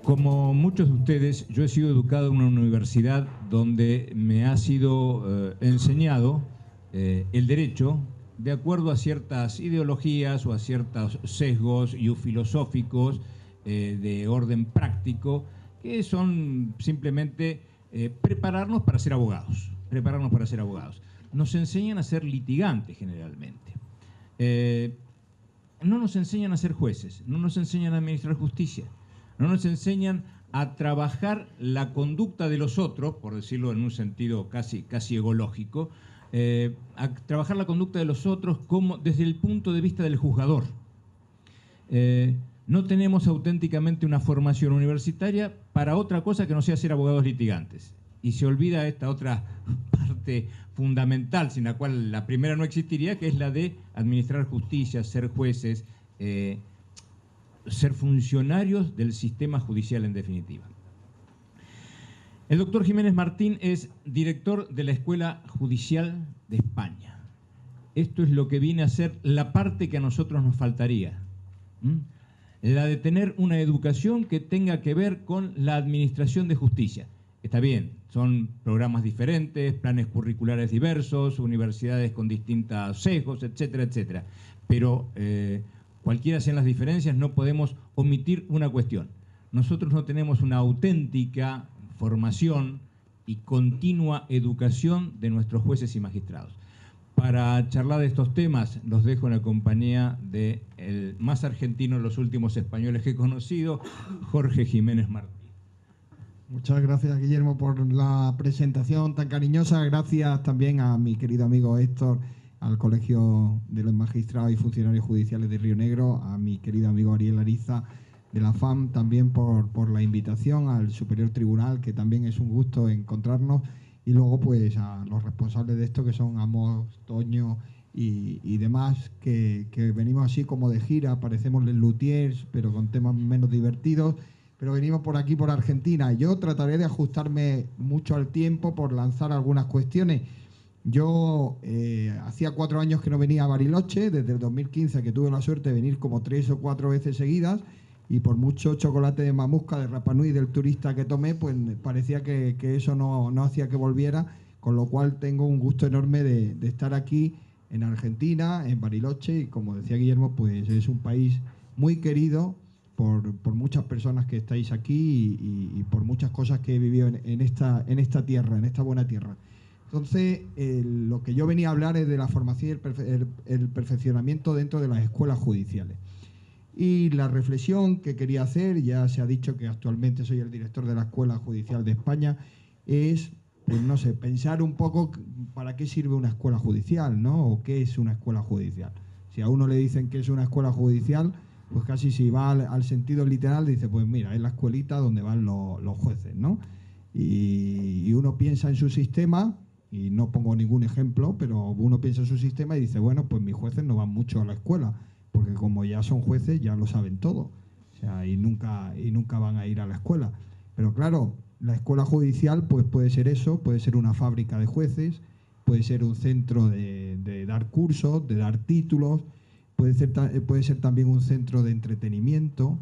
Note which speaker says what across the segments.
Speaker 1: Como muchos de ustedes, yo he sido educado en una universidad donde me ha sido enseñado el derecho de acuerdo a ciertas ideologías o a ciertos sesgos filosóficos de orden práctico, que son simplemente prepararnos para ser abogados. Prepararnos para ser abogados. Nos enseñan a ser litigantes generalmente. No nos enseñan a ser jueces, no nos enseñan a administrar justicia, no nos enseñan a trabajar la conducta de los otros, por decirlo en un sentido casi egológico, a trabajar la conducta de los otros como desde el punto de vista del juzgador. No tenemos auténticamente una formación universitaria para otra cosa que no sea ser abogados litigantes. Y se olvida esta otra parte fundamental, sin la cual la primera no existiría, que es la de administrar justicia, ser jueces, ser funcionarios del sistema judicial en definitiva. El doctor Jiménez Martín es director de la Escuela Judicial de España. Esto es lo que viene a ser la parte que a nosotros nos faltaría. La de tener una educación que tenga que ver con la administración de justicia. Está bien, son programas diferentes, planes curriculares diversos, universidades con distintos sesgos, etcétera, etcétera. Pero cualquiera sean las diferencias, no podemos omitir una cuestión. Nosotros no tenemos una auténtica formación y continua educación de nuestros jueces y magistrados. Para charlar de estos temas, los dejo en la compañía del más argentino de los últimos españoles que he conocido, Jorge Jiménez Martín.
Speaker 2: Muchas gracias, Guillermo, por la presentación tan cariñosa. Gracias también a mi querido amigo Héctor, al Colegio de los Magistrados y Funcionarios Judiciales de Río Negro, a mi querido amigo Ariel Ariza de la FAM, también por la invitación al Superior Tribunal, que también es un gusto encontrarnos, y luego pues a los responsables de esto, que son Amos, Toño y demás, que venimos así como de gira, parecemos les luthiers, pero con temas menos divertidos, pero venimos por aquí, por Argentina. Yo trataré de ajustarme mucho al tiempo por lanzar algunas cuestiones. Yo hacía 4 años que no venía a Bariloche, desde el 2015, que tuve la suerte de venir como 3 o 4 veces seguidas, y por mucho chocolate de mamusca, de Rapa Nui, del turista que tomé, pues parecía que eso no hacía que volviera, con lo cual tengo un gusto enorme de estar aquí en Argentina, en Bariloche, y como decía Guillermo, pues es un país muy querido por muchas personas que estáis aquí y por muchas cosas que he vivido en esta tierra, en esta buena tierra. Entonces, lo que yo venía a hablar es de la formación y el perfeccionamiento dentro de las escuelas judiciales. Y la reflexión que quería hacer, ya se ha dicho que actualmente soy el director de la Escuela Judicial de España, es, pues no sé, pensar un poco para qué sirve una escuela judicial, ¿no? O qué es una escuela judicial. Si a uno le dicen que es una escuela judicial, pues casi si va al sentido literal, dice, pues mira, es la escuelita donde van los jueces, ¿no? Y uno piensa en su sistema, y no pongo ningún ejemplo, pero uno piensa en su sistema y dice, bueno, pues mis jueces no van mucho a la escuela, porque como ya son jueces, ya lo saben todo. O sea, y nunca van a ir a la escuela. Pero claro, la escuela judicial pues puede ser eso, puede ser una fábrica de jueces, puede ser un centro de dar cursos, de dar títulos, puede ser también un centro de entretenimiento.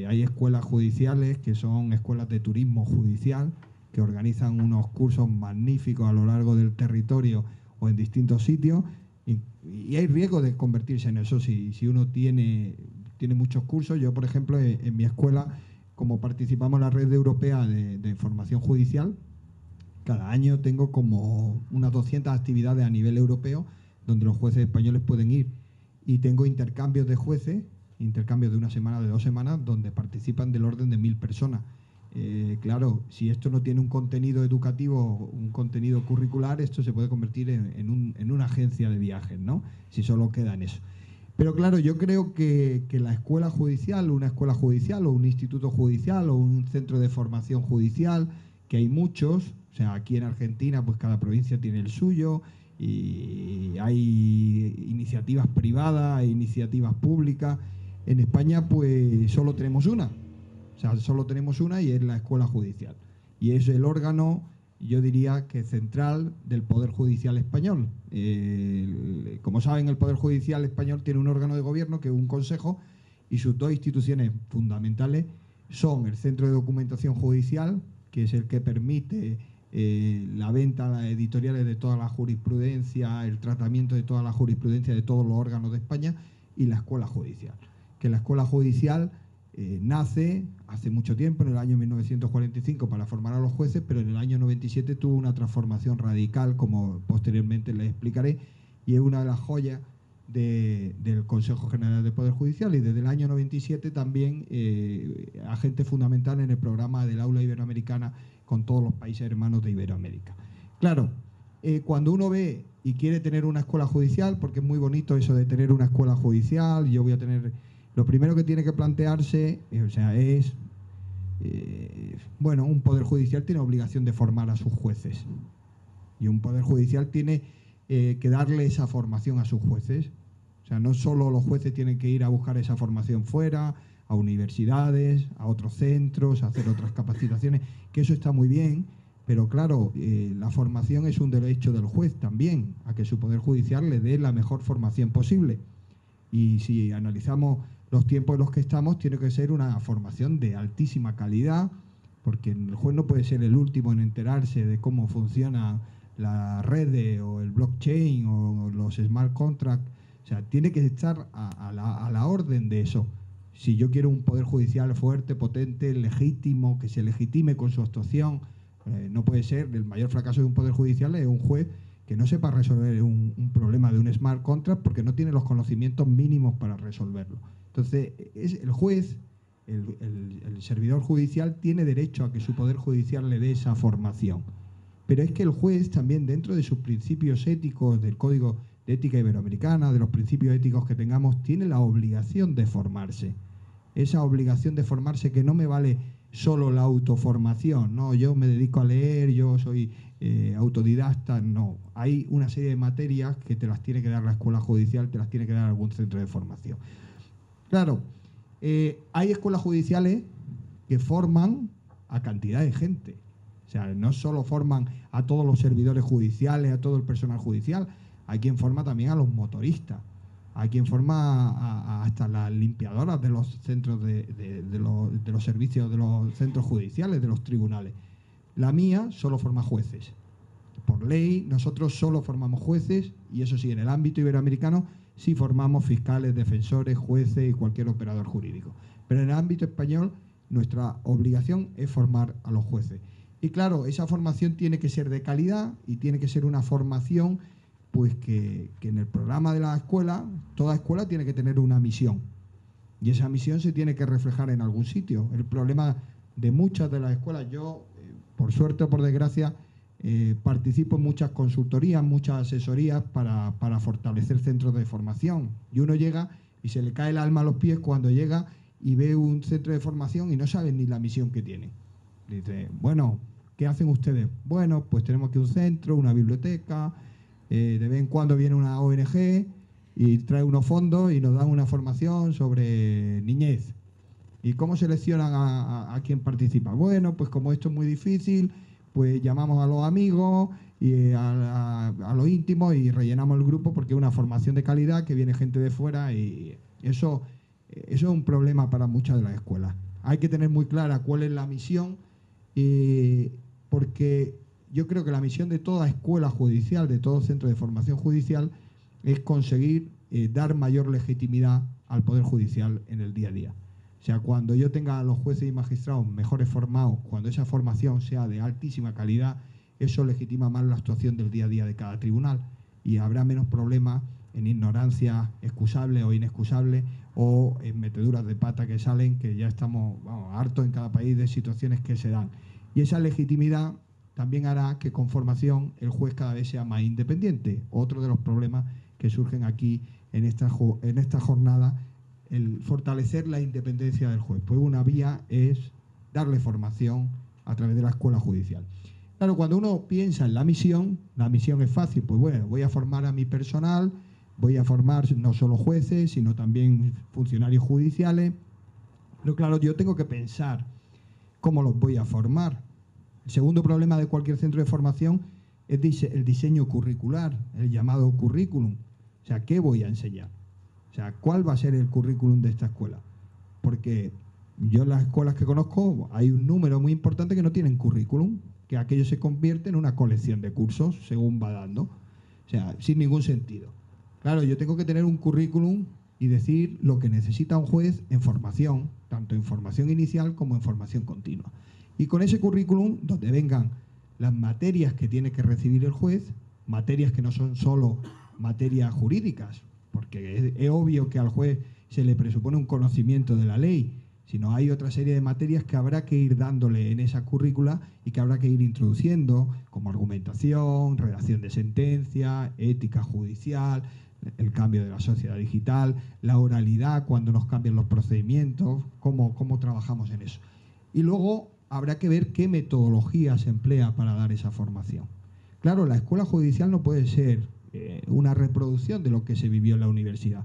Speaker 2: Hay escuelas judiciales que son escuelas de turismo judicial, que organizan unos cursos magníficos a lo largo del territorio o en distintos sitios, y hay riesgo de convertirse en eso si uno tiene muchos cursos. Yo, por ejemplo, en mi escuela, como participamos en la red europea de formación judicial, cada año tengo como unas 200 actividades a nivel europeo donde los jueces españoles pueden ir, y tengo intercambios de jueces, intercambios de 1 semana, de 2 semanas, donde participan del orden de 1000 personas. Claro, si esto no tiene un contenido educativo, un contenido curricular, esto se puede convertir en una agencia de viajes, ¿no? Si solo queda en eso. Pero claro, yo creo que la escuela judicial, una escuela judicial o un instituto judicial o un centro de formación judicial, que hay muchos, o sea, aquí en Argentina pues cada provincia tiene el suyo, y hay iniciativas privadas, hay iniciativas públicas. En España pues solo tenemos una. O sea, solo tenemos una, y es la Escuela Judicial. Y es el órgano, yo diría que central, del Poder Judicial español. Como saben, el Poder Judicial español tiene un órgano de gobierno, que es un consejo, y sus 2 instituciones fundamentales son el Centro de Documentación Judicial, que es el que permite la venta a las editoriales de toda la jurisprudencia, el tratamiento de toda la jurisprudencia de todos los órganos de España, y la Escuela Judicial. Que la Escuela Judicial nace hace mucho tiempo, en el año 1945, para formar a los jueces, pero en el año 97 tuvo una transformación radical, como posteriormente les explicaré, y es una de las joyas del Consejo General del Poder Judicial, y desde el año 97 también agente fundamental en el programa del Aula Iberoamericana con todos los países hermanos de Iberoamérica. Claro, cuando uno ve y quiere tener una escuela judicial, porque es muy bonito eso de tener una escuela judicial, yo voy a tener... Lo primero que tiene que plantearse, es, bueno, un poder judicial tiene obligación de formar a sus jueces, y un poder judicial tiene que darle esa formación a sus jueces. O sea, no solo los jueces tienen que ir a buscar esa formación fuera, a universidades, a otros centros, a hacer otras capacitaciones, que eso está muy bien, pero claro, la formación es un derecho del juez también, a que su poder judicial le dé la mejor formación posible. Y si analizamos los tiempos en los que estamos, tiene que ser una formación de altísima calidad, porque el juez no puede ser el último en enterarse de cómo funciona la red o el blockchain o los smart contracts. O sea, tiene que estar a la orden de eso. Si yo quiero un poder judicial fuerte, potente, legítimo, que se legitime con su actuación, no puede ser. El mayor fracaso de un poder judicial es un juez que no sepa resolver un problema de un smart contract porque no tiene los conocimientos mínimos para resolverlo. Entonces, el juez, el servidor judicial, tiene derecho a que su poder judicial le dé esa formación. Pero es que el juez también, dentro de sus principios éticos, del Código de Ética Iberoamericana, de los principios éticos que tengamos, tiene la obligación de formarse. Esa obligación de formarse, que no me vale solo la autoformación, no, yo me dedico a leer, yo soy autodidacta, no. Hay una serie de materias que te las tiene que dar la escuela judicial, te las tiene que dar algún centro de formación. Claro, hay escuelas judiciales que forman a cantidad de gente. O sea, no solo forman a todos los servidores judiciales, a todo el personal judicial, hay quien forma también a los motoristas, hay quien forma hasta las limpiadoras de los centros de los servicios de los centros judiciales, de los tribunales. La mía solo forma jueces. Por ley, nosotros solo formamos jueces, y eso sí, en el ámbito iberoamericano sí formamos fiscales, defensores, jueces y cualquier operador jurídico. Pero en el ámbito español, nuestra obligación es formar a los jueces. Y claro, esa formación tiene que ser de calidad y tiene que ser una formación pues que en el programa de la escuela, toda escuela tiene que tener una misión. Y esa misión se tiene que reflejar en algún sitio. El problema de muchas de las escuelas, yo, por suerte o por desgracia, participo en muchas consultorías, muchas asesorías para fortalecer centros de formación. Y uno llega y se le cae el alma a los pies cuando llega y ve un centro de formación y no sabe ni la misión que tiene. Dice, bueno, ¿qué hacen ustedes? Bueno, pues tenemos aquí un centro, una biblioteca, de vez en cuando viene una ONG y trae unos fondos y nos dan una formación sobre niñez. ¿Y cómo seleccionan a quien participa? Bueno, pues como esto es muy difícil, pues llamamos a los amigos y a los íntimos y rellenamos el grupo porque es una formación de calidad que viene gente de fuera, y eso es un problema para muchas de las escuelas. Hay que tener muy clara cuál es la misión, porque yo creo que la misión de toda escuela judicial, de todo centro de formación judicial, es conseguir dar mayor legitimidad al Poder Judicial en el día a día. O sea, cuando yo tenga a los jueces y magistrados mejores formados, cuando esa formación sea de altísima calidad, eso legitima más la actuación del día a día de cada tribunal y habrá menos problemas en ignorancia excusable o inexcusable o en meteduras de pata que salen, que ya estamos hartos en cada país de situaciones que se dan. Y esa legitimidad también hará que con formación el juez cada vez sea más independiente. Otro de los problemas que surgen aquí en esta jornada, el fortalecer la independencia del juez. Pues una vía es darle formación a través de la escuela judicial. Claro, cuando uno piensa en la misión es fácil. Pues bueno, voy a formar a mi personal, voy a formar no solo jueces, sino también funcionarios judiciales. Pero claro, yo tengo que pensar cómo los voy a formar. El segundo problema de cualquier centro de formación es el diseño curricular, el llamado currículum. O sea, ¿qué voy a enseñar? O sea, ¿cuál va a ser el currículum de esta escuela? Porque Yo en las escuelas que conozco hay un número muy importante que no tienen currículum, que aquello se convierte en una colección de cursos según va dando. O sea, sin ningún sentido. Claro, yo tengo que tener un currículum y decir lo que necesita un juez en formación, tanto en formación inicial como en formación continua. Y con ese currículum, donde vengan las materias que tiene que recibir el juez, materias que no son solo materias jurídicas, porque es obvio que al juez se le presupone un conocimiento de la ley, sino hay otra serie de materias que habrá que ir dándole en esa currícula y que habrá que ir introduciendo, como argumentación, redacción de sentencia, ética judicial, el cambio de la sociedad digital, la oralidad cuando nos cambian los procedimientos, cómo trabajamos en eso. Y luego habrá que ver qué metodología se emplea para dar esa formación. Claro, la escuela judicial no puede ser una reproducción de lo que se vivió en la universidad.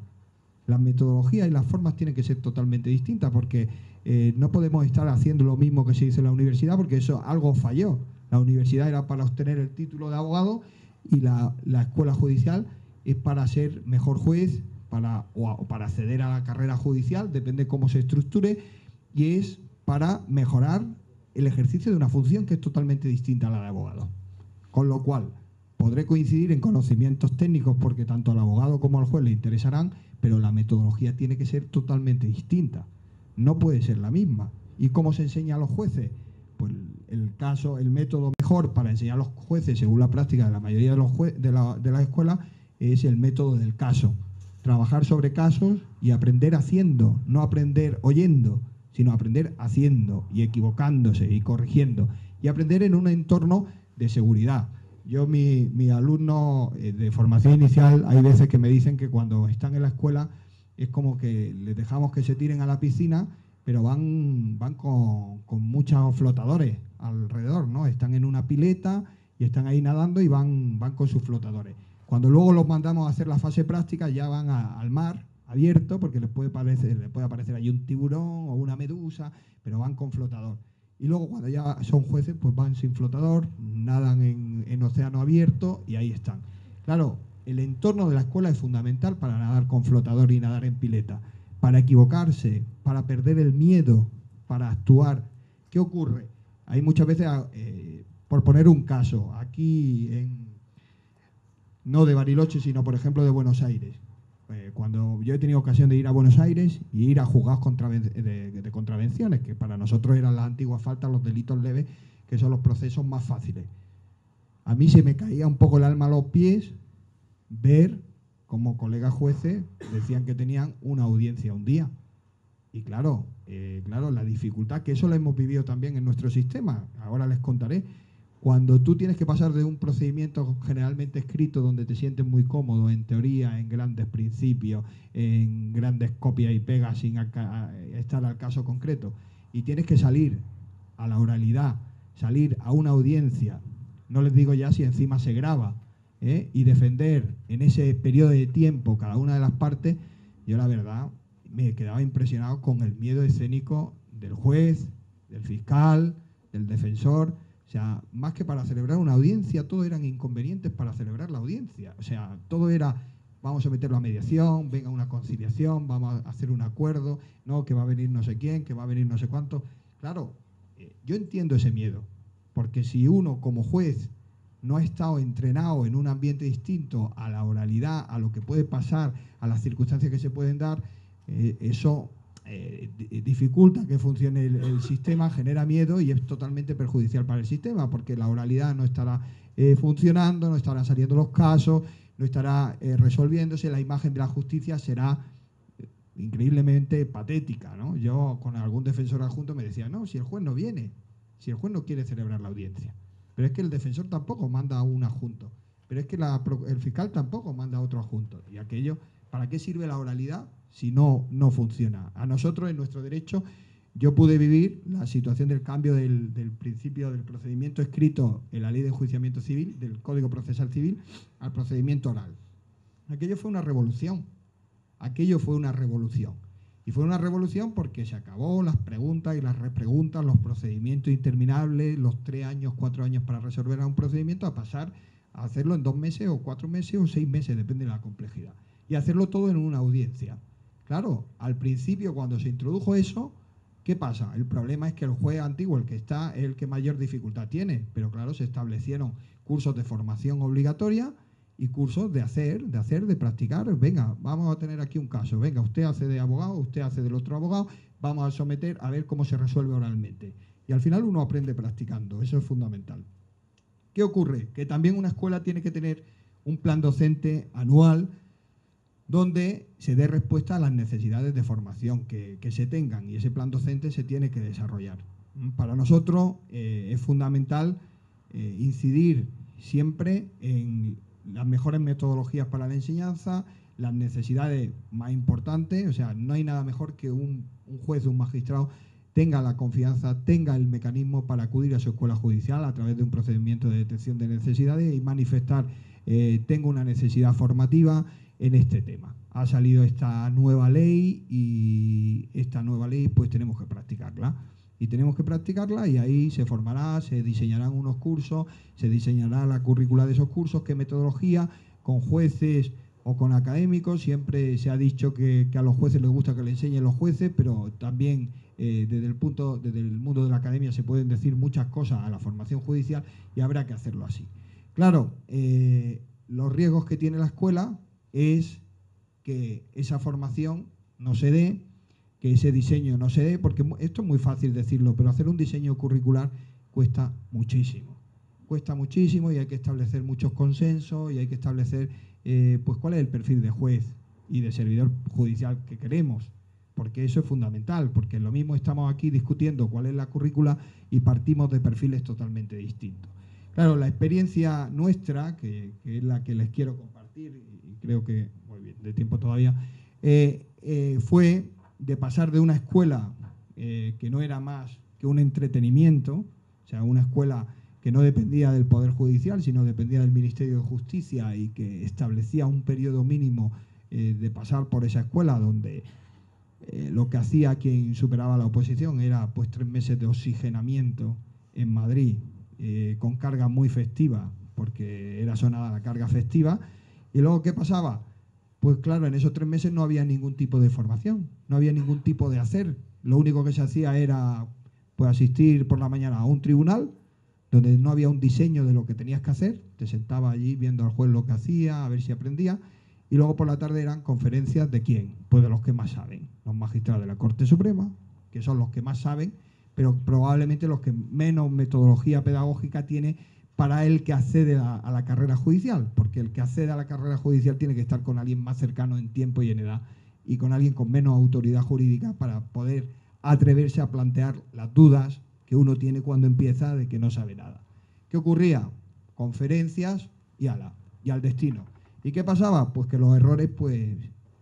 Speaker 2: Las metodologías y las formas tienen que ser totalmente distintas porque no podemos estar haciendo lo mismo que se hizo en la universidad porque eso algo falló. La universidad era para obtener el título de abogado y la escuela judicial es para ser mejor juez, o para acceder a la carrera judicial, depende cómo se estructure, y es para mejorar el ejercicio de una función que es totalmente distinta a la de abogado. Con lo cual, podré coincidir en conocimientos técnicos porque tanto al abogado como al juez le interesarán, pero la metodología tiene que ser totalmente distinta. No puede ser la misma. ¿Y cómo se enseña a los jueces? Pues el método mejor para enseñar a los jueces, según la práctica de la mayoría de las escuelas, es el método del caso. Trabajar sobre casos y aprender haciendo, no aprender oyendo, sino aprender haciendo y equivocándose y corrigiendo. Y aprender en un entorno de seguridad. Yo, mi alumno de formación inicial, hay veces que me dicen que cuando están en la escuela es como que les dejamos que se tiren a la piscina, pero van con muchos flotadores alrededor, ¿no? Están en una pileta y están ahí nadando y van con sus flotadores. Cuando luego los mandamos a hacer la fase práctica ya van al mar abierto porque les puede aparecer ahí un tiburón o una medusa, pero van con flotador. Y luego cuando ya son jueces, pues van sin flotador, nadan en océano abierto y ahí están. Claro, el entorno de la escuela es fundamental para nadar con flotador y nadar en pileta, para equivocarse, para perder el miedo, para actuar. ¿Qué ocurre? Hay muchas veces, por poner un caso, aquí no de Bariloche, sino por ejemplo de Buenos Aires. Cuando yo he tenido ocasión de ir a Buenos Aires y ir a juzgados de contravenciones, que para nosotros eran las antiguas faltas, los delitos leves, que son los procesos más fáciles. A mí se me caía un poco el alma a los pies ver como colegas jueces decían que tenían una audiencia un día. Y claro, la dificultad, que eso lo hemos vivido también en nuestro sistema, ahora les contaré. Cuando tú tienes que pasar de un procedimiento generalmente escrito donde te sientes muy cómodo, en teoría, en grandes principios, en grandes copias y pegas sin estar al caso concreto, y tienes que salir a la oralidad, salir a una audiencia, no les digo ya si encima se graba, y defender en ese periodo de tiempo cada una de las partes, yo la verdad me quedaba impresionado con el miedo escénico del juez, del fiscal, del defensor. O sea, más que para celebrar una audiencia, todo eran inconvenientes para celebrar la audiencia. O sea, todo era, vamos a meterlo a mediación, venga una conciliación, vamos a hacer un acuerdo, no, que va a venir no sé quién, que va a venir no sé cuánto. Claro, yo entiendo ese miedo, porque si uno como juez no ha estado entrenado en un ambiente distinto a la oralidad, a lo que puede pasar, a las circunstancias que se pueden dar, eso dificulta que funcione el sistema, genera miedo y es totalmente perjudicial para el sistema porque la oralidad no estará funcionando, no estarán saliendo los casos, no estará resolviéndose, la imagen de la justicia será increíblemente patética, ¿no? Yo con algún defensor adjunto me decía, no, si el juez no viene, si el juez no quiere celebrar la audiencia, pero es que el defensor tampoco manda a un adjunto, pero es que el fiscal tampoco manda a otro adjunto y aquello, ¿para qué sirve la oralidad si no funciona? A nosotros, en nuestro derecho, yo pude vivir la situación del cambio del principio del procedimiento escrito en la Ley de Enjuiciamiento Civil, del Código Procesal Civil, al procedimiento oral. Aquello fue una revolución. Aquello fue una revolución. Y fue una revolución porque se acabó las preguntas y las repreguntas, los procedimientos interminables, los 3 años, 4 años para resolver un procedimiento, a pasar a hacerlo en 2 meses o 4 meses o 6 meses, depende de la complejidad. Y hacerlo todo en una audiencia. Claro, al principio cuando se introdujo eso, ¿Qué pasa? El problema es que el juez antiguo, el que está, es el que mayor dificultad tiene, pero claro, se establecieron cursos de formación obligatoria y cursos de practicar. Venga, vamos a tener aquí un caso. Venga, usted hace de abogado, usted hace del otro abogado, vamos a someter a ver cómo se resuelve oralmente. Y al final uno aprende practicando, eso es fundamental. ¿Qué ocurre? Que también una escuela tiene que tener un plan docente anual donde se dé respuesta a las necesidades de formación que se tengan, y ese plan docente se tiene que desarrollar. Para nosotros es fundamental incidir siempre en las mejores metodologías para la enseñanza, las necesidades más importantes. O sea, no hay nada mejor que un juez o un magistrado tenga la confianza, tenga el mecanismo para acudir a su escuela judicial a través de un procedimiento de detección de necesidades y manifestar, tengo una necesidad formativa en este tema. Ha salido esta nueva ley y esta nueva ley pues tenemos que practicarla. Y tenemos que practicarla y ahí se formará, se diseñarán unos cursos, se diseñará la currícula de esos cursos, qué metodología, con jueces o con académicos. Siempre se ha dicho que a los jueces les gusta que le enseñen los jueces, pero también desde el mundo de la academia se pueden decir muchas cosas a la formación judicial y habrá que hacerlo así. Claro, los riesgos que tiene la escuela es que esa formación no se dé, que ese diseño no se dé, porque esto es muy fácil decirlo, pero hacer un diseño curricular cuesta muchísimo. Cuesta muchísimo y hay que establecer muchos consensos y hay que establecer pues cuál es el perfil de juez y de servidor judicial que queremos, porque eso es fundamental, porque lo mismo estamos aquí discutiendo cuál es la currícula y partimos de perfiles totalmente distintos. Claro, la experiencia nuestra, que es la que les quiero compartir, y creo que, muy bien, de tiempo todavía, fue de pasar de una escuela que no era más que un entretenimiento, o sea, una escuela que no dependía del Poder Judicial, sino dependía del Ministerio de Justicia y que establecía un periodo mínimo de pasar por esa escuela, donde lo que hacía quien superaba la oposición era pues 3 meses de oxigenamiento en Madrid, con carga muy festiva, porque era sonada la carga festiva. Y luego, ¿qué pasaba? Pues claro, en esos 3 meses no había ningún tipo de formación, no había ningún tipo de hacer. Lo único que se hacía era pues asistir por la mañana a un tribunal, donde no había un diseño de lo que tenías que hacer. Te sentaba allí viendo al juez lo que hacía, a ver si aprendía. Y luego por la tarde eran conferencias ¿de quién? Pues de los que más saben, los magistrados de la Corte Suprema, que son los que más saben, pero probablemente los que menos metodología pedagógica tiene para el que accede a la carrera judicial, porque el que accede a la carrera judicial tiene que estar con alguien más cercano en tiempo y en edad y con alguien con menos autoridad jurídica para poder atreverse a plantear las dudas que uno tiene cuando empieza de que no sabe nada. ¿Qué ocurría? Conferencias y al destino. ¿Y qué pasaba? Pues que los errores pues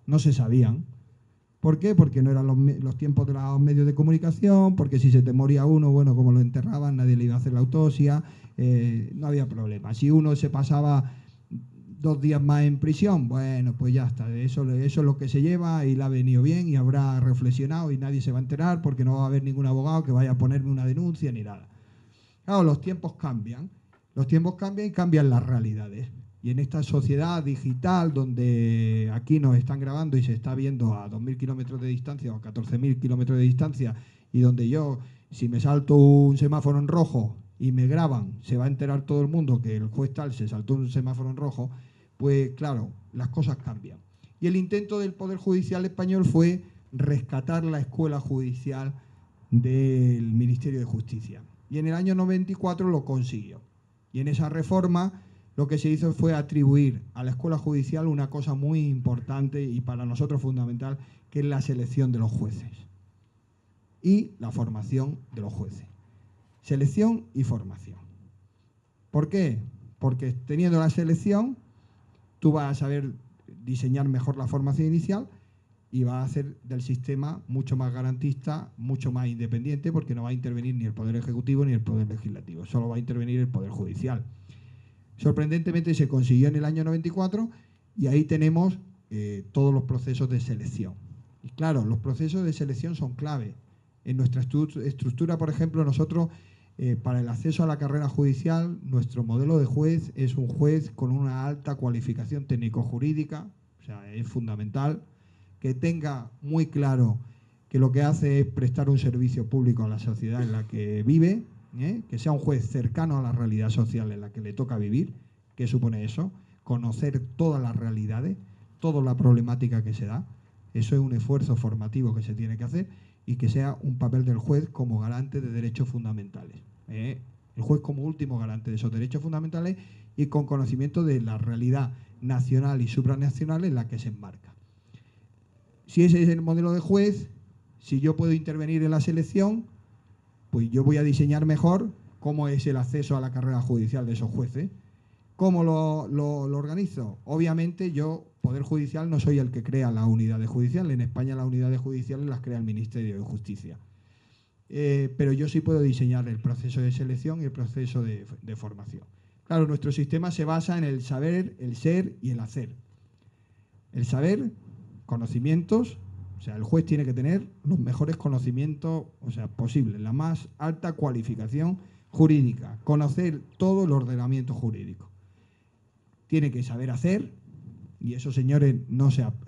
Speaker 2: no se sabían. ¿Por qué? Porque no eran los tiempos de los medios de comunicación, porque si se te moría uno, bueno, como lo enterraban, nadie le iba a hacer la autopsia, no había problema. Si uno se pasaba 2 días más en prisión, bueno, pues ya está, eso es lo que se lleva y le ha venido bien y habrá reflexionado y nadie se va a enterar porque no va a haber ningún abogado que vaya a ponerme una denuncia ni nada. Claro, los tiempos cambian y cambian las realidades. Y en esta sociedad digital donde aquí nos están grabando y se está viendo a 2.000 kilómetros de distancia o a 14.000 kilómetros de distancia, y donde yo, si me salto un semáforo en rojo y me graban, se va a enterar todo el mundo que el juez tal se saltó un semáforo en rojo, pues claro, las cosas cambian. Y el intento del Poder Judicial español fue rescatar la escuela judicial del Ministerio de Justicia. Y en el año 94 lo consiguió. Y en esa reforma lo que se hizo fue atribuir a la escuela judicial una cosa muy importante y para nosotros fundamental, que es la selección de los jueces y la formación de los jueces. Selección y formación. ¿Por qué? Porque teniendo la selección, tú vas a saber diseñar mejor la formación inicial y vas a hacer del sistema mucho más garantista, mucho más independiente, porque no va a intervenir ni el Poder Ejecutivo ni el Poder Legislativo, solo va a intervenir el Poder Judicial. Sorprendentemente se consiguió en el año 94 y ahí tenemos todos los procesos de selección. Y claro, los procesos de selección son clave. En nuestra estructura, por ejemplo, nosotros, para el acceso a la carrera judicial, nuestro modelo de juez es un juez con una alta cualificación técnico-jurídica, o sea, es fundamental que tenga muy claro que lo que hace es prestar un servicio público a la sociedad en la que vive, que sea un juez cercano a la realidad social en la que le toca vivir. ¿Qué supone eso? Conocer todas las realidades, toda la problemática que se da. Eso es un esfuerzo formativo que se tiene que hacer, y que sea un papel del juez como garante de derechos fundamentales. El juez como último garante de esos derechos fundamentales y con conocimiento de la realidad nacional y supranacional en la que se enmarca. Si ese es el modelo de juez, si yo puedo intervenir en la selección, pues yo voy a diseñar mejor cómo es el acceso a la carrera judicial de esos jueces. ¿Cómo lo organizo? Obviamente yo, Poder Judicial, no soy el que crea la unidades judiciales. En España las unidades judiciales las crea el Ministerio de Justicia. Pero yo sí puedo diseñar el proceso de selección y el proceso de formación. Claro, nuestro sistema se basa en el saber, el ser y el hacer. El saber, conocimientos, o sea, el juez tiene que tener los mejores conocimientos, o sea, posibles, la más alta cualificación jurídica, conocer todo el ordenamiento jurídico. Tiene que saber hacer, y eso, señores,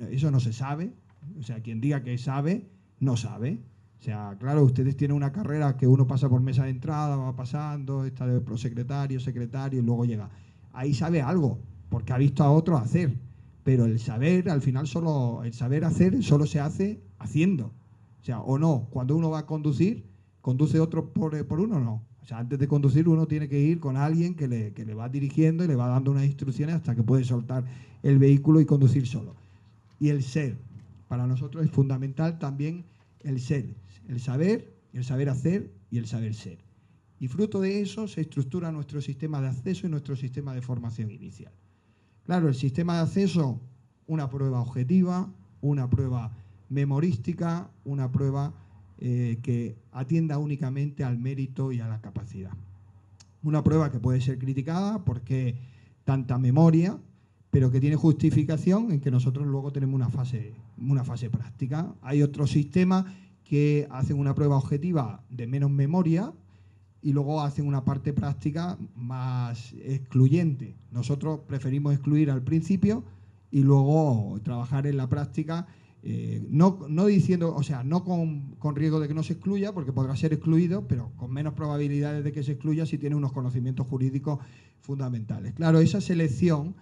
Speaker 2: eso no se sabe. O sea, quien diga que sabe, no sabe. O sea, claro, ustedes tienen una carrera que uno pasa por mesa de entrada, va pasando, está de prosecretario, secretario, y luego llega. Ahí sabe algo, porque ha visto a otros hacer. Pero el saber, al final, el saber hacer solo se hace haciendo. O sea, o no, cuando uno va a conducir, ¿conduce otro por uno? No. O sea, antes de conducir uno tiene que ir con alguien que le va dirigiendo y le va dando unas instrucciones hasta que puede soltar el vehículo y conducir solo. Y el ser. Para nosotros es fundamental también el ser, el saber hacer y el saber ser. Y fruto de eso se estructura nuestro sistema de acceso y nuestro sistema de formación inicial. Claro, el sistema de acceso, una prueba objetiva, una prueba memorística, una prueba que atienda únicamente al mérito y a la capacidad. Una prueba que puede ser criticada porque tanta memoria, pero que tiene justificación en que nosotros luego tenemos una fase práctica. Hay otros sistemas que hacen una prueba objetiva de menos memoria y luego hacen una parte práctica más excluyente. Nosotros preferimos excluir al principio y luego trabajar en la práctica, no diciendo, o sea, no con riesgo de que no se excluya, porque podrá ser excluido, pero con menos probabilidades de que se excluya si tiene unos conocimientos jurídicos fundamentales. Claro, esa selección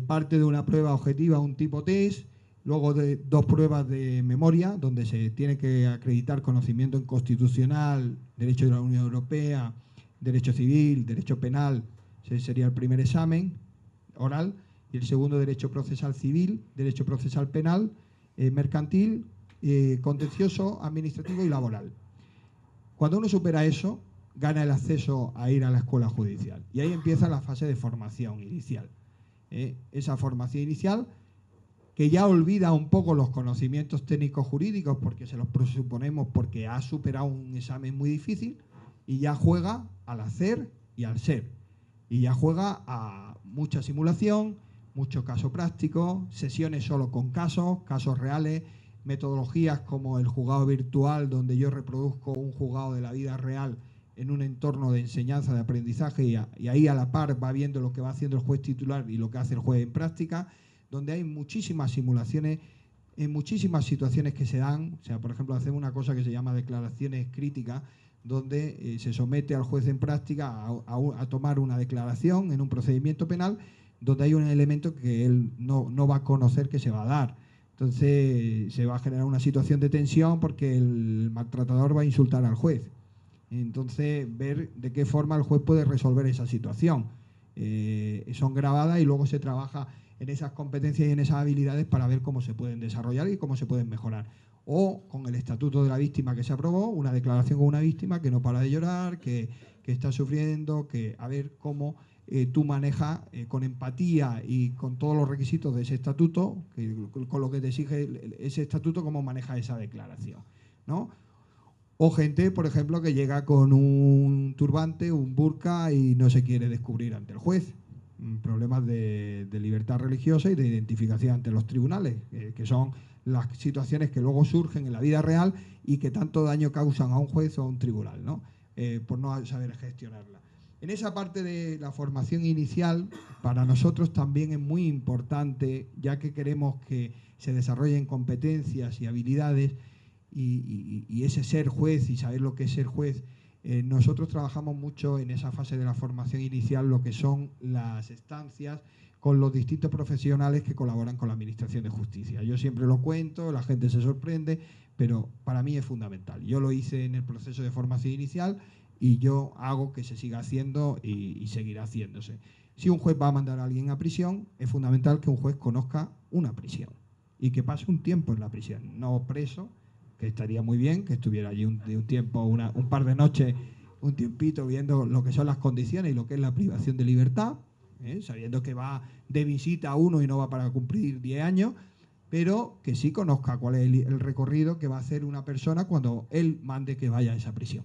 Speaker 2: parte de una prueba objetiva, un tipo test, luego de 2 pruebas de memoria, donde se tiene que acreditar conocimiento en constitucional, derecho de la Unión Europea, derecho civil, derecho penal. Ese sería el primer examen oral. Y el segundo, derecho procesal civil, derecho procesal penal, mercantil, contencioso, administrativo y laboral. Cuando uno supera eso, gana el acceso a ir a la escuela judicial. Y ahí empieza la fase de formación inicial. Esa formación inicial que ya olvida un poco los conocimientos técnicos jurídicos porque se los presuponemos porque ha superado un examen muy difícil, y ya juega al hacer y al ser. Y ya juega a mucha simulación, mucho caso práctico, sesiones solo con casos reales, metodologías como el juzgado virtual, donde yo reproduzco un juzgado de la vida real en un entorno de enseñanza, de aprendizaje, y ahí a la par va viendo lo que va haciendo el juez titular y lo que hace el juez en práctica, donde hay muchísimas simulaciones en muchísimas situaciones que se dan. O sea, por ejemplo, hacemos una cosa que se llama declaraciones críticas, donde se somete al juez en práctica a tomar una declaración en un procedimiento penal donde hay un elemento que él no va a conocer que se va a dar. Entonces se va a generar una situación de tensión porque el maltratador va a insultar al juez. Entonces, ver de qué forma el juez puede resolver esa situación. Son grabadas y luego se trabaja en esas competencias y en esas habilidades para ver cómo se pueden desarrollar y cómo se pueden mejorar. O con el estatuto de la víctima que se aprobó, una declaración con una víctima que no para de llorar, que está sufriendo, que a ver cómo tú manejas con empatía y con todos los requisitos de ese estatuto, con lo que te exige ese estatuto, cómo maneja esa declaración, ¿no? O gente, por ejemplo, que llega con un turbante, un burka y no se quiere descubrir ante el juez. Problemas de libertad religiosa y de identificación ante los tribunales, que son las situaciones que luego surgen en la vida real y que tanto daño causan a un juez o a un tribunal, ¿no? Por no saber gestionarla. En esa parte de la formación inicial, para nosotros también es muy importante, ya que queremos que se desarrollen competencias y habilidades, y ese ser juez y saber lo que es ser juez. Nosotros trabajamos mucho en esa fase de la formación inicial, lo que son las estancias con los distintos profesionales que colaboran con la Administración de Justicia. Yo siempre lo cuento, la gente se sorprende, pero para mí es fundamental. Yo lo hice en el proceso de formación inicial y yo hago que se siga haciendo y seguirá haciéndose. Si un juez va a mandar a alguien a prisión, es fundamental que un juez conozca una prisión y que pase un tiempo en la prisión, no preso, que estaría muy bien, que estuviera allí un tiempo, un par de noches, un tiempito viendo lo que son las condiciones y lo que es la privación de libertad, sabiendo que va de visita a uno y no va para cumplir 10 años, pero que sí conozca cuál es el recorrido que va a hacer una persona cuando él mande que vaya a esa prisión.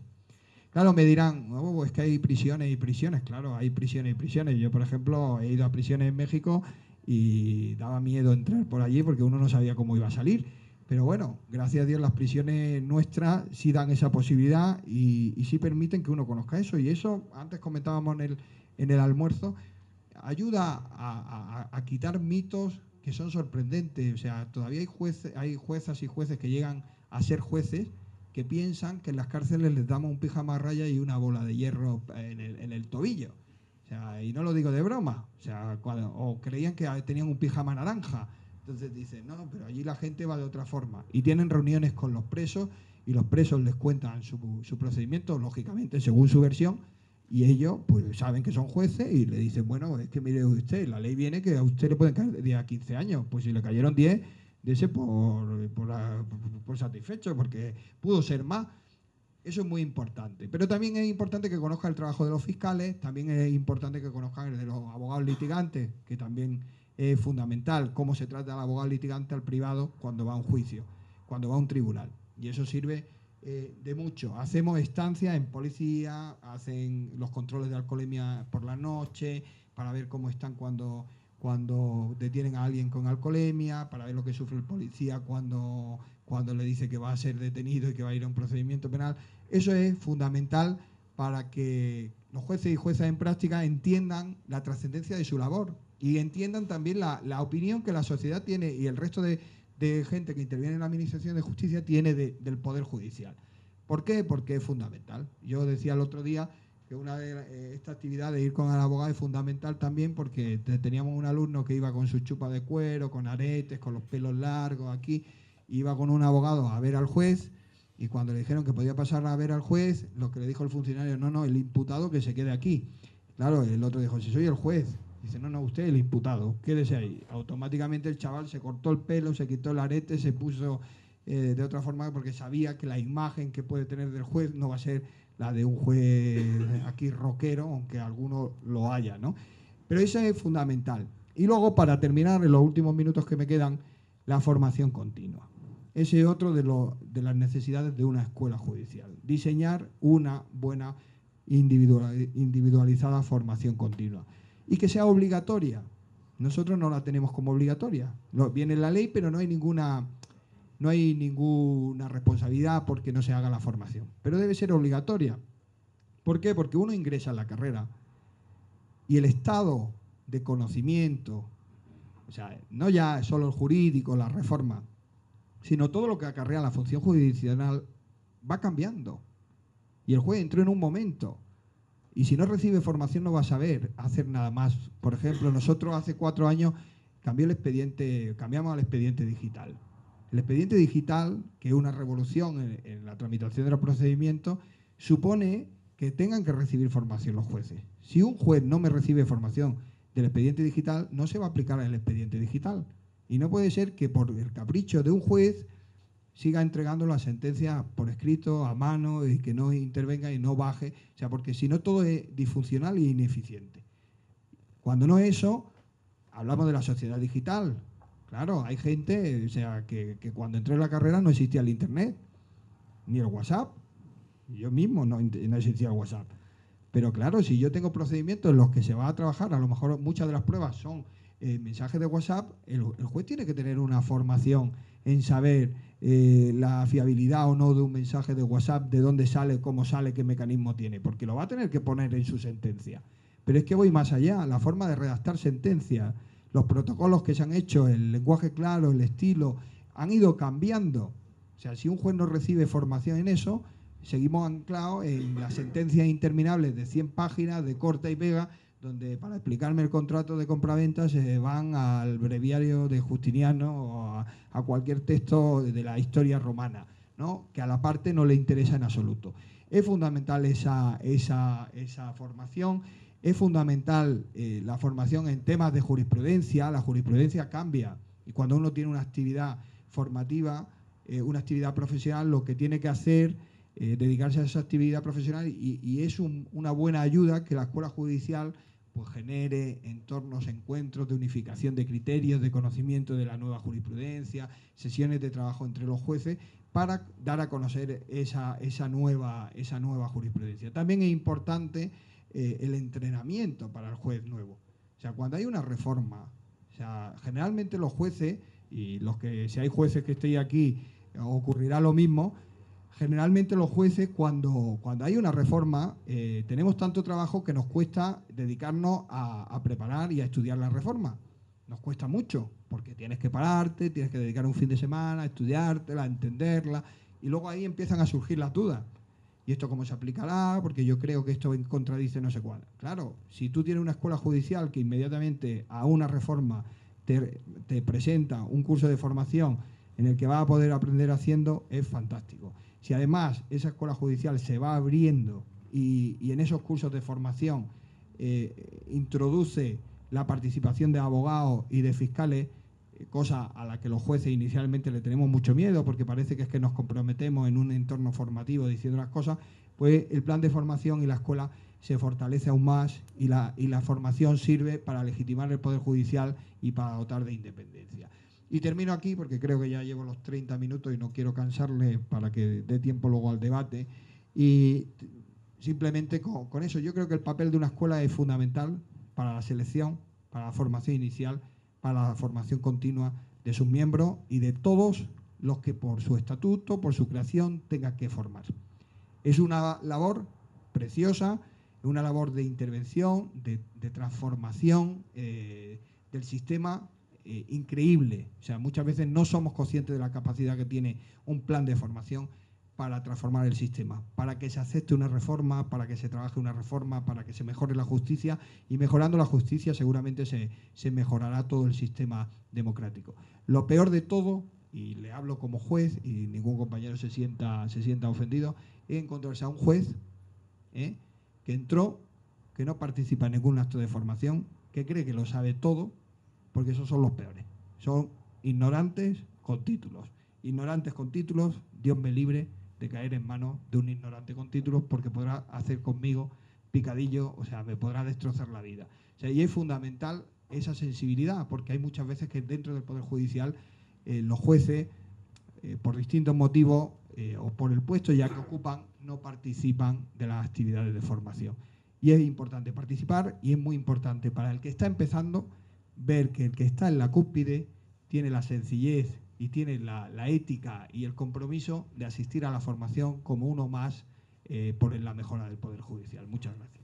Speaker 2: Claro, me dirán, oh, es que hay prisiones y prisiones. Claro, hay prisiones y prisiones. Yo, por ejemplo, he ido a prisiones en México y daba miedo entrar por allí porque uno no sabía cómo iba a salir. Pero bueno, gracias a Dios las prisiones nuestras sí dan esa posibilidad y sí permiten que uno conozca eso. Y eso, antes comentábamos en el almuerzo, ayuda a quitar mitos que son sorprendentes. O sea, todavía hay juezas y jueces que llegan a ser jueces que piensan que en las cárceles les damos un pijama a raya y una bola de hierro en el tobillo. O sea, y no lo digo de broma. O sea, o creían que tenían un pijama naranja. Entonces dicen, no, pero allí la gente va de otra forma. Y tienen reuniones con los presos y los presos les cuentan su procedimiento, lógicamente, según su versión, y ellos pues saben que son jueces y le dicen, bueno, es que mire usted, la ley viene que a usted le pueden caer de 10 a 15 años. Pues si le cayeron 10, dése por satisfecho, porque pudo ser más. Eso es muy importante. Pero también es importante que conozcan el trabajo de los fiscales, también es importante que conozcan el de los abogados litigantes, que también es fundamental cómo se trata al abogado litigante al privado cuando va a un juicio, cuando va a un tribunal. Y eso sirve de mucho. Hacemos estancias en policía, hacen los controles de alcoholemia por la noche, para ver cómo están cuando detienen a alguien con alcoholemia, para ver lo que sufre el policía cuando le dice que va a ser detenido y que va a ir a un procedimiento penal. Eso es fundamental para que los jueces y juezas en práctica entiendan la trascendencia de su labor y entiendan también la opinión que la sociedad tiene y el resto de gente que interviene en la Administración de Justicia tiene del Poder Judicial. ¿Por qué? Porque es fundamental. Yo decía el otro día que una de esta actividad de ir con el abogado es fundamental también porque teníamos un alumno que iba con su chupa de cuero, con aretes, con los pelos largos aquí, iba con un abogado a ver al juez y cuando le dijeron que podía pasar a ver al juez, lo que le dijo el funcionario, no, el imputado que se quede aquí. Claro, el otro dijo, si soy el juez. Dice, no, usted el imputado, quédese ahí. Automáticamente el chaval se cortó el pelo, se quitó el arete, se puso de otra forma porque sabía que la imagen que puede tener del juez no va a ser la de un juez aquí rockero, aunque alguno lo haya, ¿no? Pero eso es fundamental. Y luego, para terminar, en los últimos minutos que me quedan, la formación continua. Ese es otro de las necesidades de una escuela judicial. Diseñar una buena individualizada formación continua. Y que sea obligatoria. Nosotros no la tenemos como obligatoria. Viene en la ley, pero no hay ninguna responsabilidad porque no se haga la formación. Pero debe ser obligatoria. ¿Por qué? Porque uno ingresa en la carrera y el estado de conocimiento, o sea, no ya solo el jurídico, la reforma, sino todo lo que acarrea la función jurisdiccional va cambiando. Y el juez entró en un momento. Y si no recibe formación no va a saber hacer nada más. Por ejemplo, nosotros hace 4 años cambiamos al expediente digital. El expediente digital, que es una revolución en la tramitación de los procedimientos, supone que tengan que recibir formación los jueces. Si un juez no me recibe formación del expediente digital, no se va a aplicar el expediente digital. Y no puede ser que por el capricho de un juez siga entregando la sentencia por escrito, a mano, y que no intervenga y no baje. O sea, porque si no todo es disfuncional e ineficiente. Cuando no es eso, hablamos de la sociedad digital. Claro, hay gente, o sea, que cuando entré en la carrera no existía el Internet, ni el WhatsApp. Yo mismo no existía el WhatsApp. Pero claro, si yo tengo procedimientos en los que se va a trabajar, a lo mejor muchas de las pruebas son mensajes de WhatsApp, el juez tiene que tener una formación en saber la fiabilidad o no de un mensaje de WhatsApp, de dónde sale, cómo sale, qué mecanismo tiene, porque lo va a tener que poner en su sentencia. Pero es que voy más allá, la forma de redactar sentencias, los protocolos que se han hecho, el lenguaje claro, el estilo, han ido cambiando. O sea, si un juez no recibe formación en eso, seguimos anclados en las sentencias interminables de 100 páginas de corta y pega, donde para explicarme el contrato de compraventa se van al breviario de Justiniano o a cualquier texto de la historia romana, ¿no? Que a la parte no le interesa en absoluto. Es fundamental esa formación, es fundamental la formación en temas de jurisprudencia. La jurisprudencia cambia y cuando uno tiene una actividad formativa, una actividad profesional, lo que tiene que hacer dedicarse a esa actividad profesional y es una buena ayuda que la escuela judicial pues genere entornos, encuentros de unificación de criterios, de conocimiento de la nueva jurisprudencia, sesiones de trabajo entre los jueces para dar a conocer esa nueva jurisprudencia. También es importante el entrenamiento para el juez nuevo. O sea, cuando hay una reforma, o sea, generalmente los jueces, y si hay jueces que estéis aquí, ocurrirá lo mismo. Generalmente los jueces, cuando hay una reforma, tenemos tanto trabajo que nos cuesta dedicarnos a preparar y a estudiar la reforma. Nos cuesta mucho, porque tienes que pararte, tienes que dedicar un fin de semana a estudiártela, a entenderla, y luego ahí empiezan a surgir las dudas. ¿Y esto cómo se aplicará? Porque yo creo que esto contradice no sé cuál. Claro, si tú tienes una escuela judicial que inmediatamente a una reforma te presenta un curso de formación en el que vas a poder aprender haciendo, es fantástico. Si además esa escuela judicial se va abriendo y en esos cursos de formación introduce la participación de abogados y de fiscales, cosa a la que los jueces inicialmente le tenemos mucho miedo porque parece que es que nos comprometemos en un entorno formativo diciendo las cosas, pues el plan de formación y la escuela se fortalece aún más y la formación sirve para legitimar el Poder Judicial y para dotar de independencia. Y termino aquí porque creo que ya llevo los 30 minutos y no quiero cansarle para que dé tiempo luego al debate. Y simplemente con eso, yo creo que el papel de una escuela es fundamental para la selección, para la formación inicial, para la formación continua de sus miembros y de todos los que por su estatuto, por su creación, tengan que formar. Es una labor preciosa, es una labor de intervención, de transformación del sistema increíble. O sea, muchas veces no somos conscientes de la capacidad que tiene un plan de formación para transformar el sistema, para que se acepte una reforma, para que se trabaje una reforma, para que se mejore la justicia, y mejorando la justicia seguramente se mejorará todo el sistema democrático. Lo peor de todo, y le hablo como juez y ningún compañero se sienta ofendido, es encontrarse a un juez que entró, que no participa en ningún acto de formación, que cree que lo sabe todo, porque esos son los peores. Son ignorantes con títulos. Ignorantes con títulos, Dios me libre de caer en manos de un ignorante con títulos porque podrá hacer conmigo picadillo, o sea, me podrá destrozar la vida. O sea, y es fundamental esa sensibilidad, porque hay muchas veces que dentro del Poder Judicial los jueces, por distintos motivos o por el puesto ya que ocupan, no participan de las actividades de formación. Y es importante participar y es muy importante para el que está empezando ver que el que está en la cúspide tiene la sencillez y tiene la ética y el compromiso de asistir a la formación como uno más por la mejora del Poder Judicial. Muchas gracias.